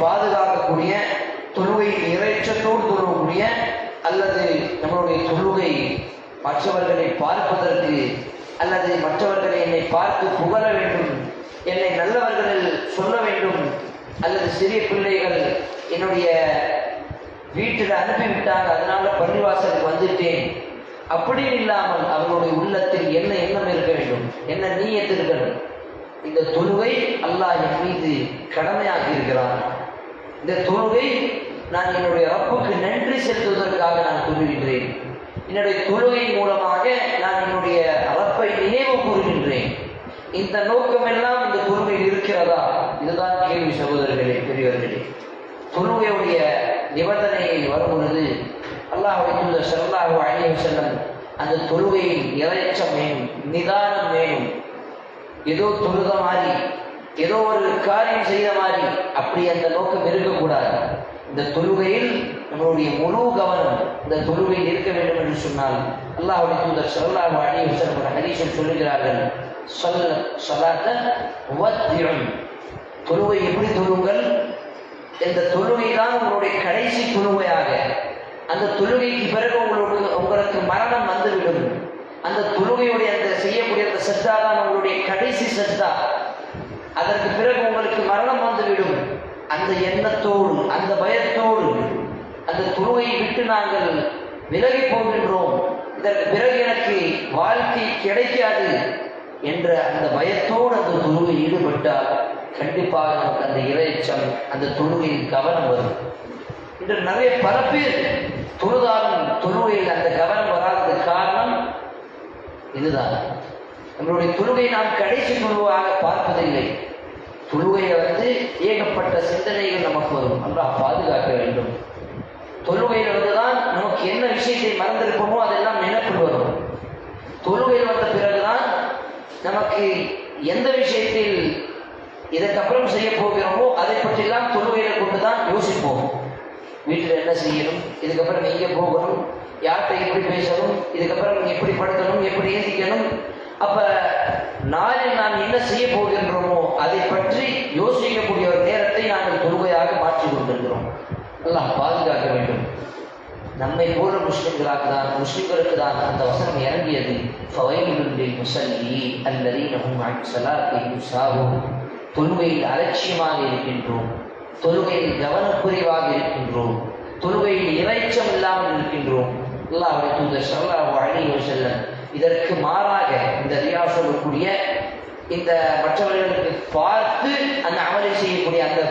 பாதுகாக்கக்கூடிய, தொழுகை இறைச்சத்தோடு தொழக்கூடிய, அல்லது நம்மளுடைய தொழுகை மற்றவர்களை பார்ப்பதற்கு அல்லது மற்றவர்களை என்னை பார்த்து புகழ வேண்டும், என்னை நல்லவர்கள் சொல்ல வேண்டும், அல்லது சிறிய பிள்ளைகள் என்னுடைய வீட்டில் அனுப்பிவிட்டாங்க அதனால பள்ளிவாசலுக்கு வந்துட்டேன் அப்படி இல்லாமல் அவர்களுடைய உள்ளத்தில் என்ன எண்ணம் இருக்க வேண்டும், என்ன நீயத் இருக்கணும். இந்த தொழுகை அல்லாஹ் என் மீது கடமையாக்கி இருக்கிறான். இந்த தொழுகை நான் என்னுடைய ரப்புக்கு நன்றி செலுத்துவதற்காக நான் தொழுகின்றேன். என்னுடைய தொழுகை மூலமாக நான் என்னுடைய ரப்பை நினைவு கூறுகின்றேன். இந்த நோக்கமெல்லாம் இந்த தொழுகையில் இருக்கிறதா? இதுதான் கேள்வி சகோதரர்களே, பெரியவர்களே. தொழுகையுடைய நிபந்தனையில் வரும் பொழுது அல்லாஹ்வுடைய தூதர் ஸல்லல்லாஹு அலைஹி வஸல்லம் அந்த தொழுகையில் இறைச்சம் வேணும், நிதானம் வேணும். ஏதோ தொழுத மாதிரி, ஏதோ ஒரு காரியம் செய்த மாதிரி அப்படி அந்த நோக்கம் இருக்கக்கூடாது. இந்த தொழுகையில் நம்மளுடைய முழு கவனம் இந்த தொழுகையில் இருக்க வேண்டும் என்று சொன்னால் அல்லாஹ்வுடைய தூதர் ஸல்லல்லாஹு அலைஹி வஸல்லம் ஒரு ஹதீஸில் சொல்லுகிறார்கள், ஸலாத்த வத்இன், தொழுகை எப்படி தொழுங்கள், இந்த தொழுகை தான் உங்களுடைய கடைசி தொழுகையாக, அந்த தொழுகைக்கு பிறகு உங்களுக்கு மரணம் வந்துவிடும். அந்த தொழுகையுடைய அந்த செய்யக்கூடிய அந்த சஜ்தா தான் உங்களுடைய கடைசி சஜ்தா, அதற்கு பிறகு உங்களுக்கு மரணம் வந்துவிடும். அந்த எண்ணத்தோடு அந்த பயத்தோடு அந்த தொழுகையை விட்டு நாங்கள் விலகி போகின்றோம், இதற்கு பிறகு எனக்கு வாழ்க்கை கிடைக்காது என்ற அந்த பயத்தோடு அந்த தொழுகை ஈடுபட்டால் கண்டிப்பாக நமக்கு அந்த இறைச்சம் அந்த தொழுகையில் கவனம் வரும். இன்று நிறைய பல பேர் தொழுதாலும் தொழுகையில் அந்த கவனம் வராத காரணம் இதுதான். நம்மளுடைய தொழுகை நாம் கடைசி தொழுவாக பார்ப்பதில்லை. தொழுகையை ஏகப்பட்ட சிந்தனைகள் நமக்கு வரும், அல்லாஹ் பாதுகாக்க வேண்டும். தொழுகையில் தான் நமக்கு என்ன விஷயத்தை மறந்திருப்போமோ அதெல்லாம் நினைப்பில் வரும். தொழுகையில் வந்த பிறகுதான் நமக்கு எந்த விஷயத்தில் இதற்கப்புறம் செய்ய போகிறோமோ அதை பற்றியெல்லாம் தொழுகையில கொண்டுதான் யோசிப்போம். வீட்டில் என்ன செய்யணும், இதுக்கப்புறம் எங்கே போகணும், யார்கிட்ட எப்படி பேசணும், இதுக்கப்புறம் எப்படி படுத்தணும், எப்படி ஏந்திக்கணும். அப்ப நாளில் நாம் என்ன செய்ய போகின்றோமோ அதை பற்றி யோசிக்கக்கூடிய ஒரு நேரத்தை நாங்கள் தொழுகையாக மாற்றிக் கொண்டிருக்கிறோம். அல்லாஹ் பாதுகாக்க வேண்டும். நம்மை போல முஸ்லிம்களுக்கு தான் அந்த வசனம் இறங்கியது. தொழுகையில் அலட்சியமாக இருக்கின்றோம், தொழுகையில் கவனக்குறைவாக இருக்கின்றோம், தொழுகையில் இறைச்சம் இல்லாமல் இருக்கின்றோம். அல்லாஹ்வுடைய தூதர் ஸல்லல்லாஹு அலைஹி வஸல்லம் இதற்கு மாறாக இந்த ரியாஸ் சொல்லக்கூடிய இந்த மற்றவர்களுக்கு பார்த்து அந்த அமலை செய்யக்கூடிய அந்த